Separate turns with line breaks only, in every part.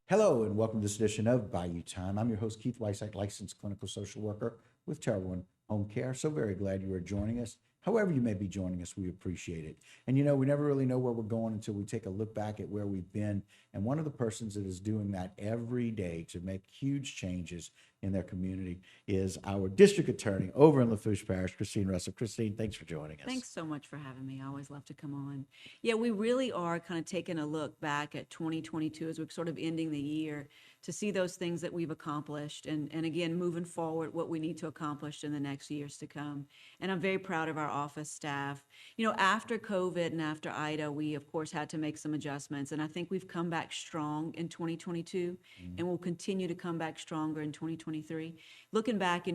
Hello, and welcome to this edition of Bayou Time. I'm your host, Keith Weissach, licensed clinical social worker with Terrible One Home Care. So very glad you are joining us. However, you may be joining us, we appreciate it. And we never really know where we're going until we take a look back at where we've been. And one of the persons that is doing that every day to make huge changes in their community is our district attorney over in Lafourche Parish, Christine Russell. Christine, thanks for joining us.
Thanks so much for having me. I always love to come on. Yeah, we really are kind of taking a look back at 2022 as we're sort of ending the year to see those things that we've accomplished and again, moving forward, what we need to accomplish in the next years to come. And I'm very proud of our office staff. After COVID and after Ida, we of course had to make some adjustments. And I think we've come back strong in 2022 and we'll continue to come back stronger in 2023. Looking back,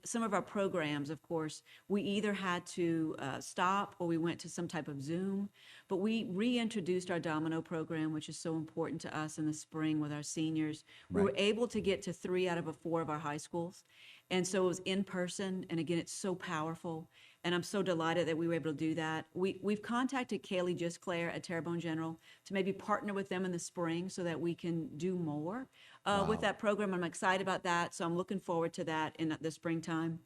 some of our programs, of course, we either had to stop or we went to some type of Zoom, but we reintroduced our Domino program, which is so important to us in the spring with our seniors. We were
Right.
able to get to 3 out of 4 of our high schools. And so it was in person. And again, it's so powerful. And I'm so delighted that we were able to do that. We've contacted Kaylee Gisclair at Terrebonne General to maybe partner with them in the spring so that we can do more with
Wow.
that program. I'm excited about that. So I'm looking forward to that in the springtime.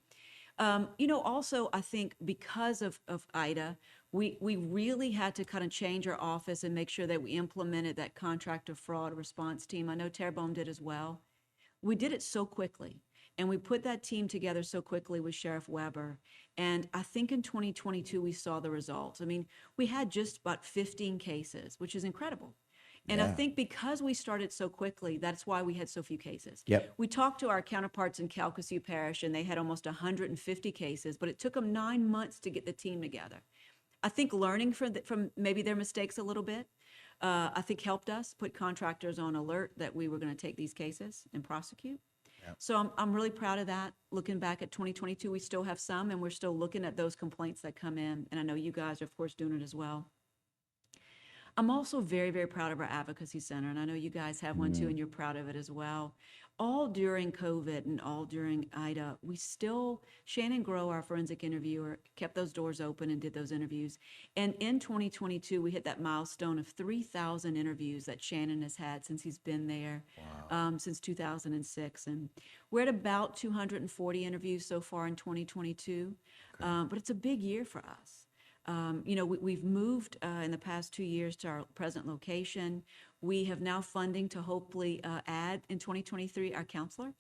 Also, I think because of Ida, we really had to kind of change our office and make sure that we implemented that contractor fraud response team. I know Terrebonne did as well. We did it so quickly. And we put that team together so quickly with Sheriff Weber. And I think in 2022, we saw the results. I mean, we had just about 15 cases, which is incredible. And I
Yeah.
think because we started so quickly, that's why we had so few cases.
Yep.
We talked to our counterparts in Calcasieu Parish, and they had almost 150 cases, but it took them 9 months to get the team together. I think learning from maybe their mistakes a little bit, I think helped us put contractors on alert that we were going to take these cases and prosecute.
Yep.
So I'm really proud of that. Looking back at 2022, we still have some, and we're still looking at those complaints that come in. And I know you guys are, of course, doing it as well. I'm also very, very proud of our advocacy center, and I know you guys have one too,
Mm.
and you're proud of it as well. All during COVID and all during Ida, Shannon Grow, our forensic interviewer, kept those doors open and did those interviews. And in 2022, we hit that milestone of 3,000 interviews that Shannon has had since he's been there,
Wow.
since 2006. And we're at about 240 interviews so far in 2022,
Okay.
but it's a big year for us. We've moved in the past 2 years to our present location. We have now funding to hopefully add in 2023 our counselor,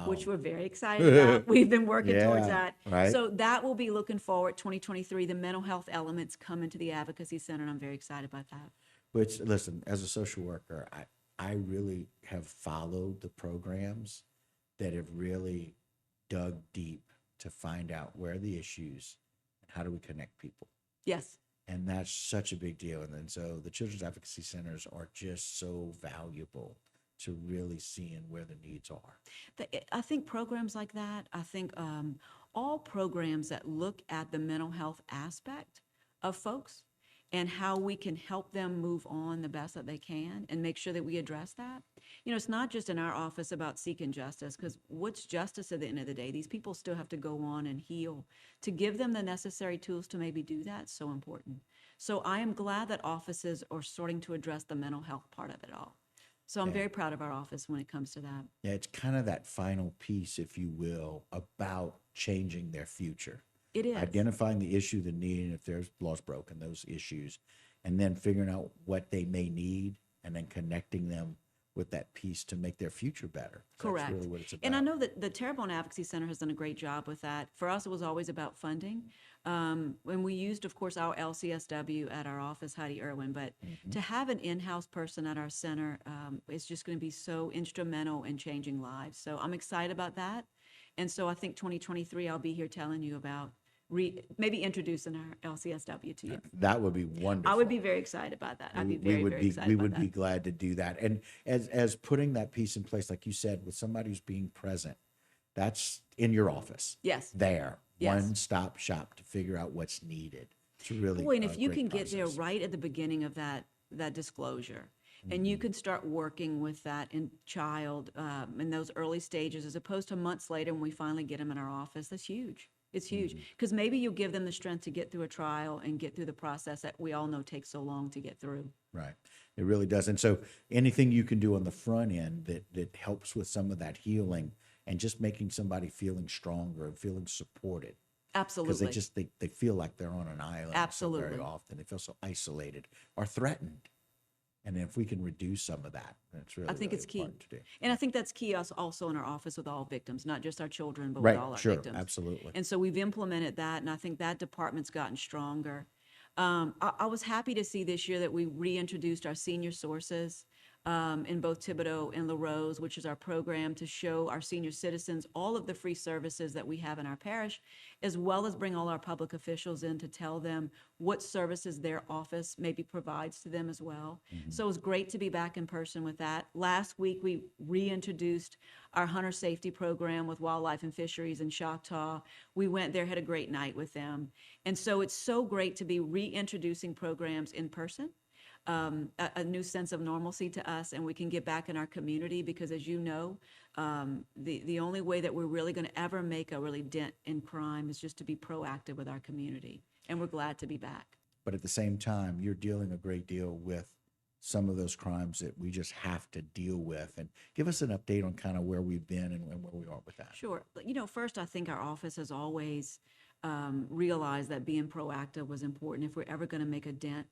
which
Wow.
we're very excited about. We've been working towards
Yeah.
that.
Right.
So that will be looking forward 2023. The mental health elements come into the advocacy center, and I'm very excited about that.
Which, listen, as a social worker, I really have followed the programs that have really dug deep to find out where are the issues and how do we connect people.
Yes.
And that's such a big deal. And then so the children's advocacy centers are just so valuable to really seeing where the needs are.
I think programs like that, I think all programs that look at the mental health aspect of folks and how we can help them move on the best that they can and make sure that we address that. It's not just in our office about seeking justice, because what's justice at the end of the day? These people still have to go on and heal. To give them the necessary tools to maybe do that is so important. So I am glad that offices are starting to address the mental health part of it all. So I'm
Yeah.
very proud of our office when it comes to that.
Yeah, it's kind of that final piece, if you will, about changing their future.
It is.
Identifying the issue, the need, and if there's laws broken, those issues, and then figuring out what they may need, and then connecting them with that piece to make their future better.
Correct.
That's really what it's about.
And I know that the Terrebonne Advocacy Center has done a great job with that. For us, it was always about funding. When we used, of course, our LCSW at our office, Heidi Irwin, but
Mhm.
to have an in-house person at our center is just going to be so instrumental in changing lives. So I'm excited about that. And so I think 2023, I'll be here telling you about maybe introducing our LCSW to you.
That would be wonderful.
I would be very excited about that. I'd be very, very excited
we
about
would
that.
be glad to do that. And as putting that piece in place, like you said, with somebody who's being present, that's in your office.
Yes.
There,
Yes.
one-stop shop to figure out what's needed. It's really
Boy, and
a
if you
great
can get there
process.
right at the beginning of that disclosure, and you can start working with that child in those early stages, as opposed to months later when we finally get them in our office, that's huge. It's huge because maybe you'll give them the strength to get through a trial and get through the process that we all know takes so long to get through.
Right. It really does. And so anything you can do on the front end that helps with some of that healing and just making somebody feeling stronger and feeling supported. Because
Absolutely.
they feel like they're on an island so very
Absolutely.
often. They feel so isolated or threatened. And if we can reduce some of that, that's really,
I think
really
it's key.
important to do.
And I think that's key us also in our office with all victims, not just our children, but with
Right.
all our
Sure.
victims.
Absolutely.
And so we've implemented that, and I think that department's gotten stronger. I was happy to see this year that we reintroduced our senior sources in both Thibodeau and LaRose, which is our program to show our senior citizens all of the free services that we have in our parish, as well as bring all our public officials in to tell them what services their office maybe provides to them as well. So it was great to be back in person with that. Last week, we reintroduced our hunter safety program with Wildlife and Fisheries in Choctaw. We went there, had a great night with them. And so it's so great to be reintroducing programs in person. A new sense of normalcy to us, and we can get back in our community because, as you know, the only way that we're really going to ever make a really dent in crime is just to be proactive with our community, and we're glad to be back.
But at the same time, you're dealing a great deal with some of those crimes that we just have to deal with. And give us an update on kind of where we've been and where we are with that.
Sure. First, I think our office has always realized that being proactive was important if we're ever going to make a dent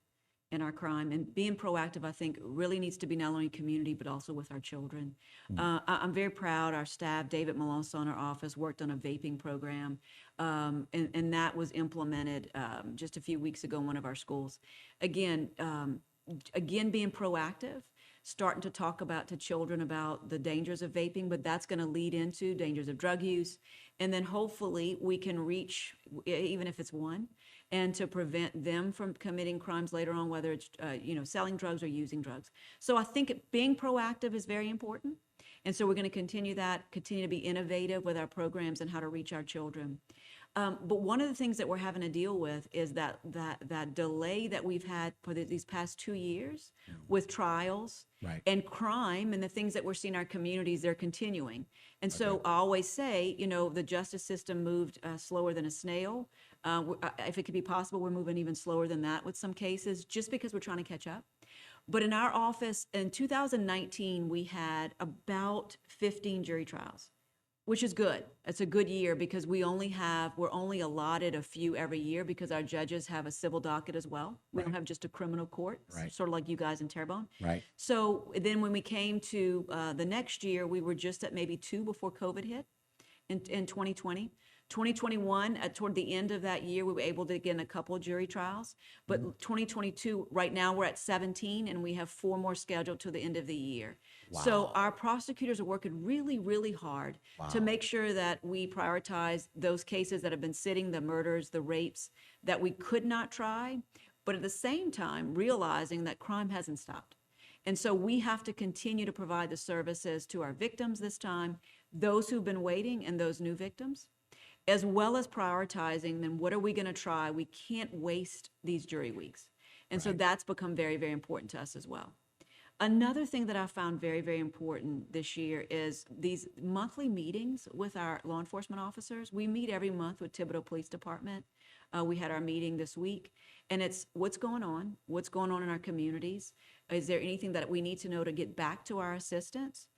in our crime. And being proactive, I think, really needs to be not only community, but also with our children. I'm very proud our staff, David Malonzo in our office, worked on a vaping program, and that was implemented just a few weeks ago in one of our schools. Again, being proactive, starting to talk to children about the dangers of vaping, but that's going to lead into dangers of drug use. And then hopefully we can reach, even if it's one, and to prevent them from committing crimes later on, whether it's, selling drugs or using drugs. So I think being proactive is very important. And so we're going to continue to be innovative with our programs and how to reach our children. But one of the things that we're having to deal with is that delay that we've had for these past 2 years with trials and crime and the things that we're seeing in our communities, they're continuing. And so I always say, the justice system moved slower than a snail. If it could be possible, we're moving even slower than that with some cases, just because we're trying to catch up. But in our office, in 2019, we had about 15 jury trials, which is good. It's a good year because we're only allotted a few every year because our judges have a civil docket as well. We don't have just a criminal court, sort of like you guys in Terrebonne.
Right.
So then when we came to the next year, we were just at maybe 2 before COVID hit in 2020. 2021, toward the end of that year, we were able to get in a couple of jury trials. But 2022, right now we're at 17, and we have 4 more scheduled to the end of the year.
Wow.
So our prosecutors are working really, really hard to make sure that we prioritize those cases that have been sitting, the murders, the rapes, that we could not try, but at the same time, realizing that crime hasn't stopped. And so we have to continue to provide the services to our victims this time, those who've been waiting and those new victims, as well as prioritizing then what are we going to try? We can't waste these jury weeks. And so that's become very, very important to us as well. Another thing that I found very, very important this year is these monthly meetings with our law enforcement officers. We meet every month with Thibodeau Police Department. We had our meeting this week, and it's what's going on in our communities. Is there anything that we need to know to get back to our assistance?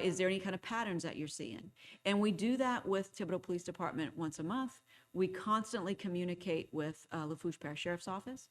Is there any kind of patterns that you're seeing? And we do that with Thibodeau Police Department once a month. We constantly communicate with Lafourche Parish Sheriff's Office.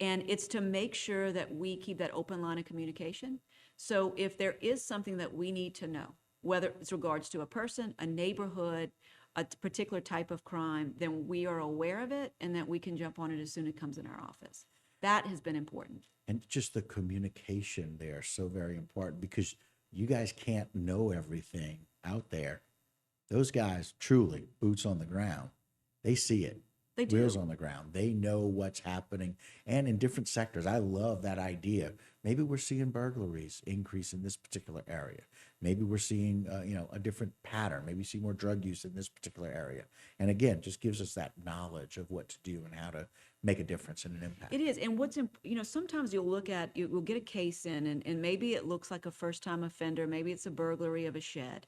And it's to make sure that we keep that open line of communication. So if there is something that we need to know, whether it's regards to a person, a neighborhood, a particular type of crime, then we are aware of it and that we can jump on it as soon as it comes in our office. That has been important.
And just the communication there is so very important because you guys can't know everything out there. Those guys, truly, boots on the ground, they see it.
They do.
Wheels on the ground. They know what's happening. And in different sectors, I love that idea. Maybe we're seeing burglaries increase in this particular area. Maybe we're seeing, a different pattern. Maybe we see more drug use in this particular area. And again, just gives us that knowledge of what to do and how to make a difference and an impact.
It is. And sometimes you'll get a case in and maybe it looks like a first-time offender. Maybe it's a burglary of a shed.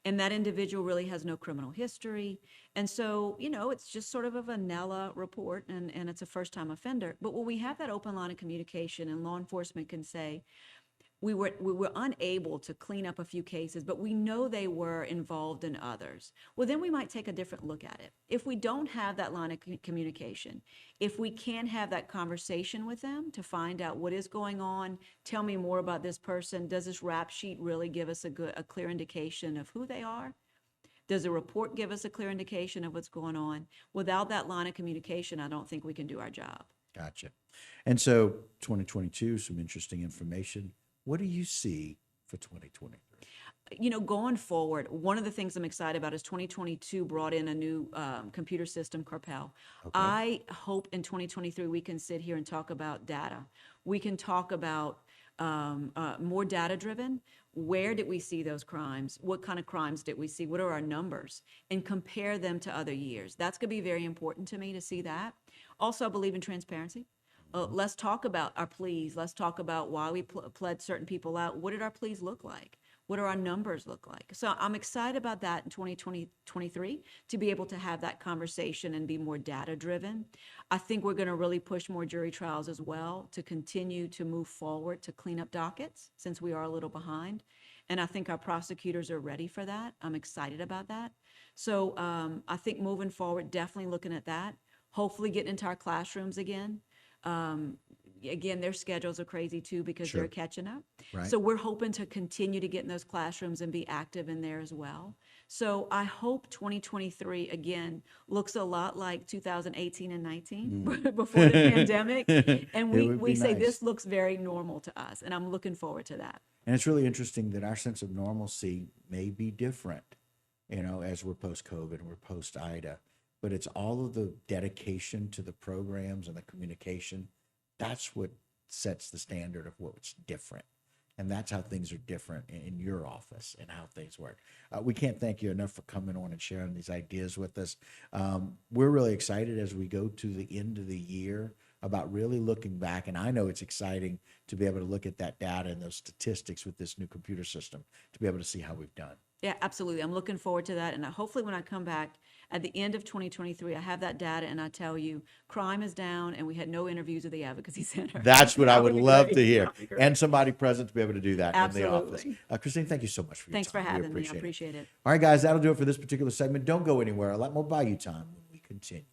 and that individual really has no criminal history. And so, it's just sort of a vanilla report, and it's a first-time offender. But when we have that open line of communication and law enforcement can say, we were unable to clean up a few cases, but we know they were involved in others. Well, then we might take a different look at it. If we don't have that line of communication, if we can't have that conversation with them to find out what is going on, tell me more about this person. Does this rap sheet really give us a clear indication of who they are? Does a report give us a clear indication of what's going on? Without that line of communication, I don't think we can do our job.
Gotcha. And so 2022, some interesting information. What do you see for 2023?
Going forward, one of the things I'm excited about is 2022 brought in a new computer system, Carpel.
Okay.
I hope in 2023 we can sit here and talk about data. We can talk about more data-driven. Where did we see those crimes? What kind of crimes did we see? What are our numbers? And compare them to other years. That's going to be very important to me to see that. Also, I believe in transparency. Let's talk about our pleas. Let's talk about why we pled certain people out. What did our pleas look like? What do our numbers look like? So I'm excited about that in 2023 to be able to have that conversation and be more data driven. I think we're going to really push more jury trials as well to continue to move forward to clean up dockets since we are a little behind. And I think our prosecutors are ready for that. I'm excited about that. So I think moving forward, definitely looking at that. Hopefully getting into our classrooms again. Again, their schedules are crazy too because
Sure.
they're catching up.
Right.
So we're hoping to continue to get in those classrooms and be active in there as well. So I hope 2023 again looks a lot like 2018 and 19 before the pandemic. And
It would
we
be
say
nice.
this looks very normal to us, and I'm looking forward to that.
And it's really interesting that our sense of normalcy may be different, as we're post-COVID and we're post-Ida. But it's all of the dedication to the programs and the communication. That's what sets the standard of what's different. And that's how things are different in your office and how things work. We can't thank you enough for coming on and sharing these ideas with us. We're really excited as we go to the end of the year about really looking back. And I know it's exciting to be able to look at that data and those statistics with this new computer system to be able to see how we've done.
Yeah, absolutely. I'm looking forward to that. And hopefully when I come back at the end of 2023, I have that data and I tell you crime is down and we had no interviews at the Advocacy Center.
That's what I
That
would
be
love
great.
to hear.
That would be great.
And somebody present to be able to do that in the office.
Absolutely.
Christine, thank you so much for your
Thanks for
time. We
having me. I appreciate it.
All right, guys, that'll do it for this particular segment. Don't go anywhere. A lot more Bayou time when we continue.